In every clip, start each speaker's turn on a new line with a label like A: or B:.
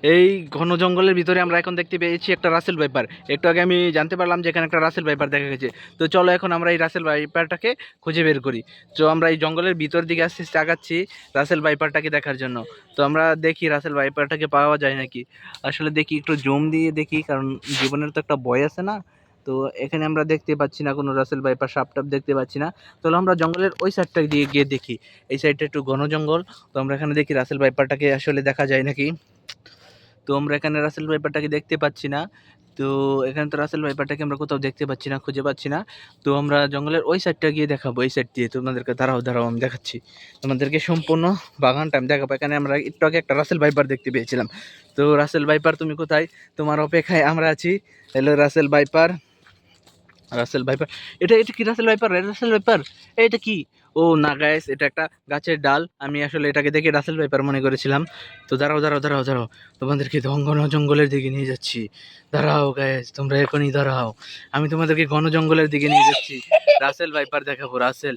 A: এই ঘন জঙ্গলের ভিতরে আমরা এখন দেখতে পেয়েছি একটা রাসেল ভাইপার। একটু আগে আমি জানতে পারলাম যে এখানে একটা রাসেল ভাইপার দেখা গেছে। তো চলো এখন আমরা এই রাসেল ভাইপারটাকে খুঁজে বের করি। তো আমরা এই জঙ্গলের ভিতর দিকে আস্তে আস্তে আগাচ্ছি রাসেল ভাইপারটাকে দেখার জন্য। তো আমরা দেখি রাসেল ভাইপারটাকে পাওয়া যায় নাকি। আসলে দেখি, একটু জুম দিয়ে দেখি, কারণ জীবনের তো একটা ভয় আছে না। তো এখানে আমরা দেখতে পাচ্ছি না কোনো রাসেল ভাইপার, সাপটাপ দেখতে পাচ্ছি না। তাহলে আমরা জঙ্গলের ওই সাইডটা দিয়ে গিয়ে দেখি। এই সাইডটা একটু ঘন জঙ্গল। তো আমরা এখানে দেখি রাসেল ভাইপারটাকে আসলে দেখা যায় নাকি। তো আমরা এখানে রাসেল ভাইপারটাকে দেখতে পাচ্ছি না। তো এখানে তো রাসেল ভাইপারটাকে আমরা কোথাও দেখতে পাচ্ছি না, খুঁজে পাচ্ছি না। তো আমরা জঙ্গলের ওই সাইডটা গিয়ে দেখাবো, এই সাইড দিয়ে তোমাদেরকে। দাঁড়াও দাঁড়াও, আমি দেখাচ্ছি তোমাদেরকে সম্পূর্ণ বাগানটা আমি দেখাবো। এখানে আমরা একটু আগে একটা রাসেল ভাইপার দেখতে পেয়েছিলাম। তো রাসেল ভাইপার, তুমি কোথায়? তোমার অপেক্ষায় আমরা আছি। Hello Rasel viper, Russell viper. এটা এটা কি রাসেল ভাইপার? রাসেল ভাইপার এটা কি? ও না গাইস, এটা একটা গাছের ডাল। আমি আসলে এটাকে দেখে রাসেল ভাইপার মনে করেছিলাম। তো দাঁড়াও দাঁড়াও দাঁড়াও দাঁড়াও, তোমাদেরকে ঘন জঙ্গলের দিকে নিয়ে যাচ্ছি। দাঁড়াও গাইস, তোমরা এখনই দাঁড়াও, আমি তোমাদেরকে ঘন জঙ্গলের দিকে নিয়ে যাচ্ছি। রাসেল ভাইপার দেখাবো। Russell,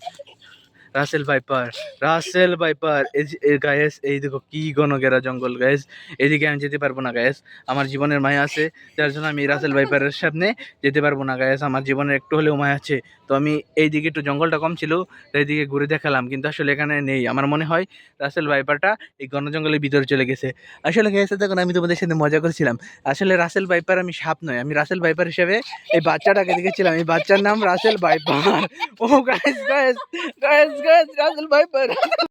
A: Russell viper, Russell viper. এই গায়েস, এই দেখো কি ঘন ঘেরা জঙ্গল গায়েস। এদিকে আমি যেতে পারবো না গায়েস, আমার জীবনের মায়া আছে, যার জন্য আমি রাসেল ভাইপারের সামনে যেতে পারবো না গায়েস। আমার জীবনের একটু হলেও মায়া আছে। তো আমি এইদিকে একটু জঙ্গলটা কম ছিল, তো এইদিকে ঘুরে দেখালাম, কিন্তু আসলে এখানে নেই। আমার মনে হয় রাসেল ভাইপারটা এই ঘন জঙ্গলের ভিতরে চলে গেছে। আসলে গেছে, তখন আমি তোমাদের সাথে মজা করছিলাম। আসলে রাসেল ভাইপার আমি সাপ নয়, আমি রাসেল ভাইপার হিসেবে এই বাচ্চাটাকে দেখেছিলাম। এই বাচ্চার নাম রাসেল ভাইপার। ও guys guys guys guys, Russell viper.